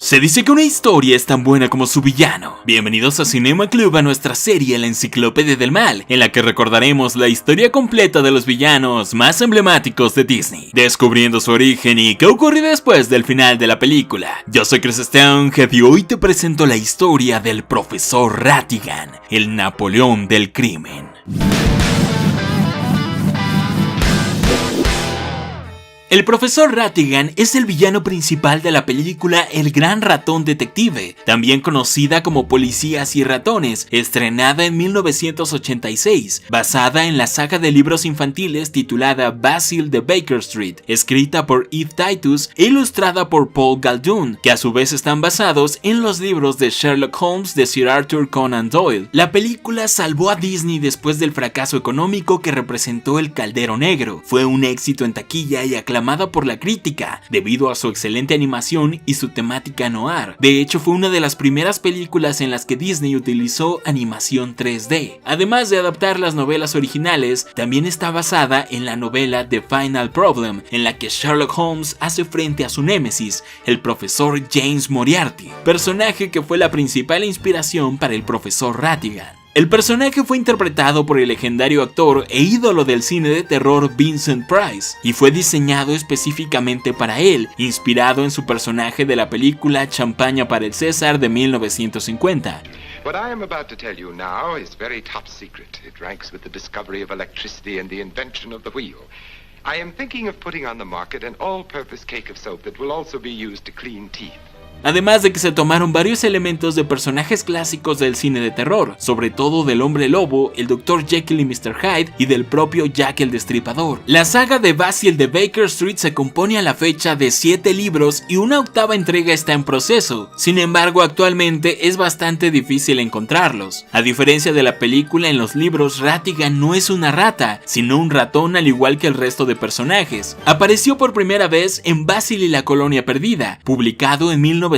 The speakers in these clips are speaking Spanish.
Se dice que una historia es tan buena como su villano. Bienvenidos a Cinema Club, a nuestra serie La Enciclopedia del Mal, en la que recordaremos la historia completa de los villanos más emblemáticos de Disney, descubriendo su origen y qué ocurrió después del final de la película. Yo soy Chris Stonehead y hoy te presento la historia del Profesor Ratigan, el Napoleón del crimen. El Profesor Ratigan es el villano principal de la película El Gran Ratón Detective, también conocida como Policías y Ratones, estrenada en 1986, basada en la saga de libros infantiles titulada Basil de Baker Street, escrita por Eve Titus e ilustrada por Paul Galdoon, que a su vez están basados en los libros de Sherlock Holmes de Sir Arthur Conan Doyle. La película salvó a Disney después del fracaso económico que representó El Caldero Negro. Fue un éxito en taquilla y aclamada por la crítica, debido a su excelente animación y su temática noir. De hecho, fue una de las primeras películas en las que Disney utilizó animación 3D. Además de adaptar las novelas originales, también está basada en la novela The Final Problem, en la que Sherlock Holmes hace frente a su némesis, el profesor James Moriarty, personaje que fue la principal inspiración para el Profesor Ratigan. El personaje fue interpretado por el legendario actor e ídolo del cine de terror Vincent Price, y fue diseñado específicamente para él, inspirado en su personaje de la película Champaña para el César de 1950. What I am about to tell you now is very top secret. It ranks with the discovery of electricity and the invention of the wheel. I am thinking of putting on the market an all-purpose cake of soap that will also be used to clean teeth. Además de que se tomaron varios elementos de personajes clásicos del cine de terror, sobre todo del Hombre Lobo, el Dr. Jekyll y Mr. Hyde y del propio Jack el Destripador. La saga de Basil de Baker Street se compone a la fecha de 7 libros y una octava entrega está en proceso. Sin embargo, actualmente es bastante difícil encontrarlos. A diferencia de la película, en los libros Ratigan no es una rata, sino un ratón al igual que el resto de personajes. Apareció por primera vez en Basil y la Colonia Perdida, publicado en 1964,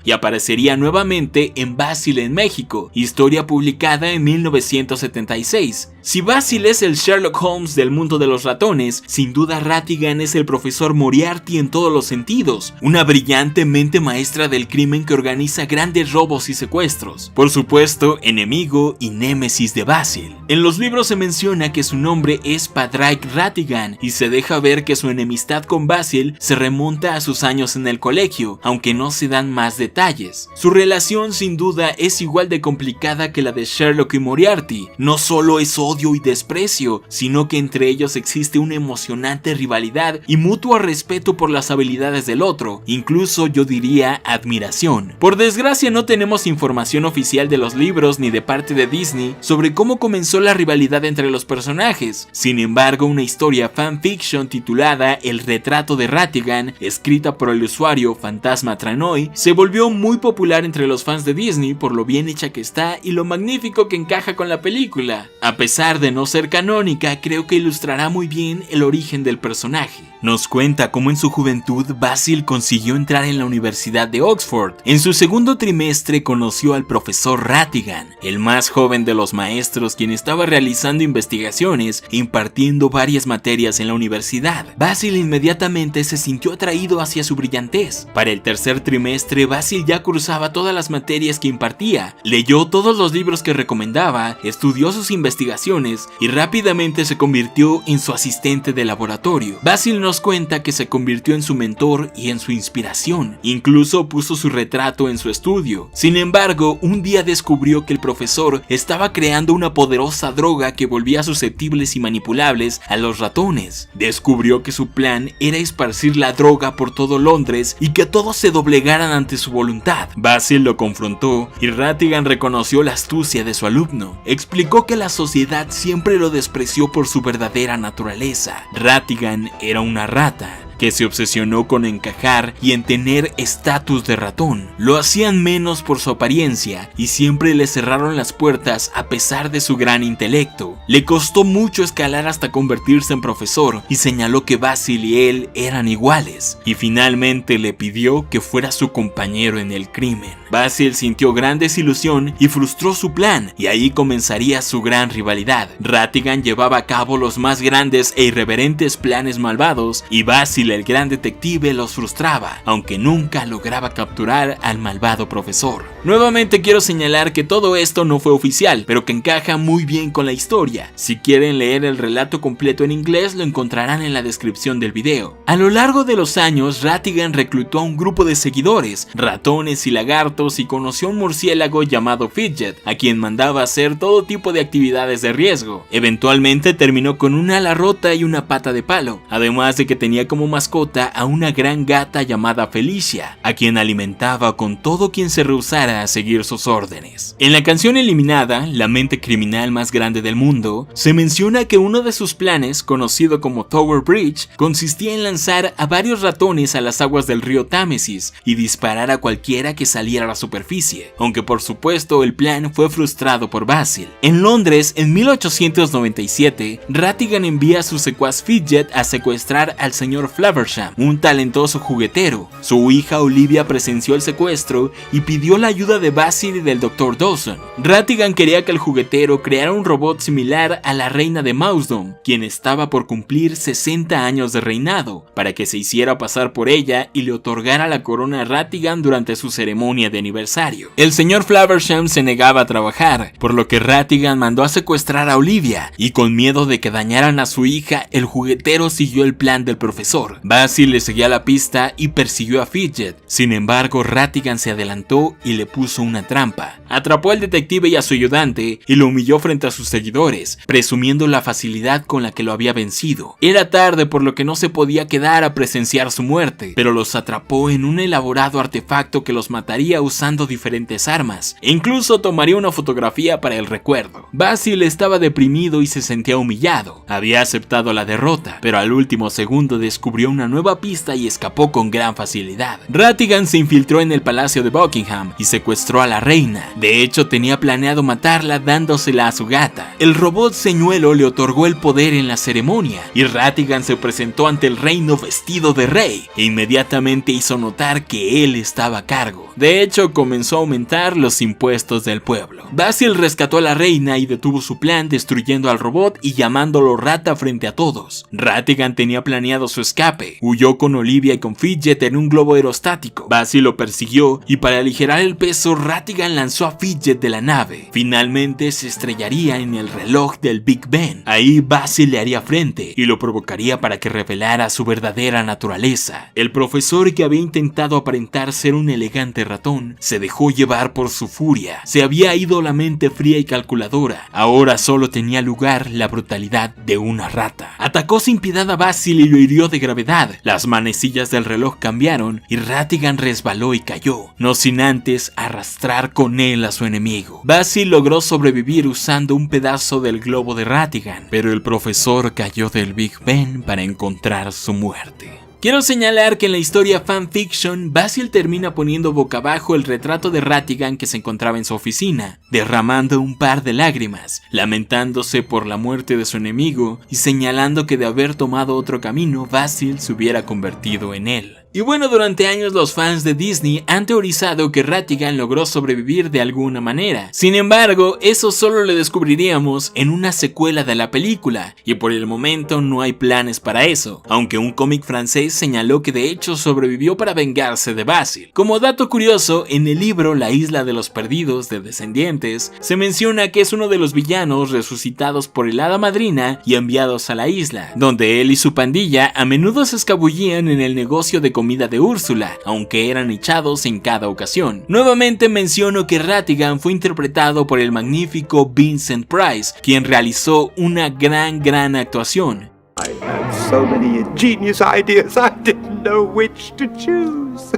y aparecería nuevamente en Basil en México, historia publicada en 1976. Si Basil es el Sherlock Holmes del mundo de los ratones, sin duda Ratigan es el profesor Moriarty en todos los sentidos, una brillante mente maestra del crimen que organiza grandes robos y secuestros. Por supuesto, enemigo y némesis de Basil. En los libros se menciona que su nombre es Padraig Ratigan y se deja ver que su enemistad con Basil se remonta a sus años en el colegio, aunque no se dan más detalles. Su relación sin duda es igual de complicada que la de Sherlock y Moriarty. No solo es odio y desprecio, sino que entre ellos existe una emocionante rivalidad y mutuo respeto por las habilidades del otro, incluso yo diría admiración. Por desgracia no tenemos información oficial de los libros ni de parte de Disney sobre cómo comenzó la rivalidad entre los personajes. Sin embargo, una historia fanfiction titulada El retrato de Ratigan, escrita por el usuario Fantasma Tranoy, se volvió muy popular entre los fans de Disney por lo bien hecha que está y lo magnífico que encaja con la película. A pesar de no ser canónica, creo que ilustrará muy bien el origen del personaje. Nos cuenta cómo en su juventud Basil consiguió entrar en la Universidad de Oxford. En su segundo trimestre conoció al profesor Ratigan, el más joven de los maestros, quien estaba realizando investigaciones e impartiendo varias materias en la universidad. Basil inmediatamente se sintió atraído hacia su brillantez. Para el tercer trimestre, Basil ya cursaba todas las materias que impartía, leyó todos los libros que recomendaba, estudió sus investigaciones y rápidamente se convirtió en su asistente de laboratorio. Basil nos cuenta que se convirtió en su mentor y en su inspiración, incluso puso su retrato en su estudio. Sin embargo, un día descubrió que el profesor estaba creando una poderosa droga que volvía susceptibles y manipulables a los ratones. Descubrió que su plan era esparcir la droga por todo Londres y que todos se doblegaran ante su voluntad. Basil lo confrontó y Ratigan reconoció la astucia de su alumno. Explicó que la sociedad siempre lo despreció por su verdadera naturaleza. Ratigan era una rata que se obsesionó con encajar y en tener estatus de ratón. Lo hacían menos por su apariencia y siempre le cerraron las puertas a pesar de su gran intelecto. Le costó mucho escalar hasta convertirse en profesor y señaló que Basil y él eran iguales, y finalmente le pidió que fuera su compañero en el crimen. Basil sintió gran desilusión y frustró su plan, y ahí comenzaría su gran rivalidad. Ratigan llevaba a cabo los más grandes e irreverentes planes malvados y Basil Basil, el gran detective, los frustraba, aunque nunca lograba capturar al malvado profesor. Nuevamente quiero señalar que todo esto no fue oficial, pero que encaja muy bien con la historia. Si quieren leer el relato completo en inglés, lo encontrarán en la descripción del video. A lo largo de los años, Rattigan reclutó a un grupo de seguidores, ratones y lagartos, y conoció a un murciélago llamado Fidget, a quien mandaba hacer todo tipo de actividades de riesgo. Eventualmente terminó con una ala rota y una pata de palo, además de que tenía como mascota a una gran gata llamada Felicia, a quien alimentaba con todo quien se rehusara a seguir sus órdenes. En la canción eliminada, La mente criminal más grande del mundo, se menciona que uno de sus planes, conocido como Tower Bridge, consistía en lanzar a varios ratones a las aguas del río Támesis y disparar a cualquiera que saliera a la superficie, aunque por supuesto el plan fue frustrado por Basil. En Londres, en 1897, Rattigan envía a su secuaz Fidget a secuestrar al señor Flaversham, un talentoso juguetero. Su hija Olivia presenció el secuestro y pidió la ayuda de Basil y del Dr. Dawson. Rattigan quería que el juguetero creara un robot similar a la reina de Mausdom, quien estaba por cumplir 60 años de reinado, para que se hiciera pasar por ella y le otorgara la corona a Rattigan durante su ceremonia de aniversario. El señor Flaversham se negaba a trabajar, por lo que Rattigan mandó a secuestrar a Olivia, y con miedo de que dañaran a su hija, el juguetero siguió el plan del profesor. Basil le seguía la pista y persiguió a Fidget. Sin embargo, Rattigan se adelantó y le puso una trampa. Atrapó al detective y a su ayudante y lo humilló frente a sus seguidores, presumiendo la facilidad con la que lo había vencido. Era tarde, por lo que no se podía quedar a presenciar su muerte, pero los atrapó en un elaborado artefacto que los mataría usando diferentes armas, e incluso tomaría una fotografía para el recuerdo. Basil estaba deprimido y se sentía humillado. Había aceptado la derrota, pero al último segundo descubrió una nueva pista y escapó con gran facilidad. Rattigan se infiltró en el palacio de Buckingham y secuestró a la reina. De hecho, tenía planeado matarla dándosela a su gata. El robot señuelo le otorgó el poder en la ceremonia, y Rattigan se presentó ante el reino vestido de rey, e inmediatamente hizo notar que él estaba a cargo. De hecho, comenzó a aumentar los impuestos del pueblo. Basil rescató a la reina y detuvo su plan, destruyendo al robot y llamándolo rata frente a todos. Rattigan tenía planeado su escape. Huyó con Olivia y con Fidget en un globo aerostático. Basil lo persiguió y para aligerar el peso, Rattigan lanzó a Fidget de la nave. Finalmente se estrellaría en el reloj del Big Ben. Ahí Basil le haría frente y lo provocaría para que revelara su verdadera naturaleza. El profesor, que había intentado aparentar ser un elegante ratón, se dejó llevar por su furia. Se había ido la mente fría y calculadora. Ahora solo tenía lugar la brutalidad de una rata. Atacó sin piedad a Basil y lo hirió de gravedad. Las manecillas del reloj cambiaron y Rattigan resbaló y cayó, no sin antes arrastrar con él a su enemigo. Basil logró sobrevivir usando un pedazo del globo de Rattigan, pero el profesor cayó del Big Ben para encontrar su muerte. Quiero señalar que en la historia fanfiction, Basil termina poniendo boca abajo el retrato de Rattigan que se encontraba en su oficina, derramando un par de lágrimas, lamentándose por la muerte de su enemigo y señalando que de haber tomado otro camino, Basil se hubiera convertido en él. Y bueno, durante años los fans de Disney han teorizado que Rattigan logró sobrevivir de alguna manera. Sin embargo, eso solo lo descubriríamos en una secuela de la película, y por el momento no hay planes para eso, aunque un cómic francés señaló que de hecho sobrevivió para vengarse de Basil. Como dato curioso, en el libro La Isla de los Perdidos de Descendientes, se menciona que es uno de los villanos resucitados por el Hada Madrina y enviados a la isla, donde él y su pandilla a menudo se escabullían en el negocio de comida de Úrsula, aunque eran echados en cada ocasión. Nuevamente menciono que Rattigan fue interpretado por el magnífico Vincent Price, quien realizó una gran actuación. I had so many ingenious ideas, I didn't know which to choose.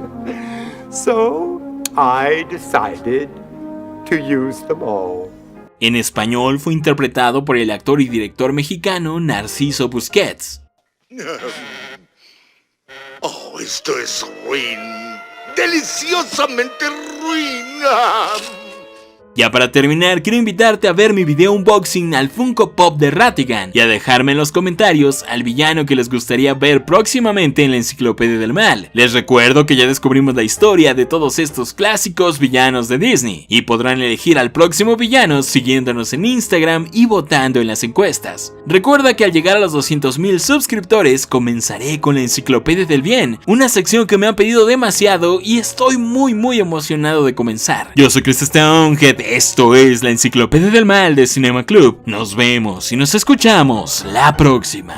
So I decided to use them all. En español fue interpretado por el actor y director mexicano Narciso Busquets. Oh, esto es ruin. Deliciosamente ruin. Ya para terminar, quiero invitarte a ver mi video unboxing al Funko Pop de Ratigan y a dejarme en los comentarios al villano que les gustaría ver próximamente en la Enciclopedia del Mal. Les recuerdo que ya descubrimos la historia de todos estos clásicos villanos de Disney y podrán elegir al próximo villano siguiéndonos en Instagram y votando en las encuestas. Recuerda que al llegar a los 200,000 suscriptores comenzaré con la Enciclopedia del Bien, una sección que me han pedido demasiado y estoy muy emocionado de comenzar. Yo soy Chris Stonehead, esto es la Enciclopedia del Mal de Cinema Club. Nos vemos y nos escuchamos la próxima.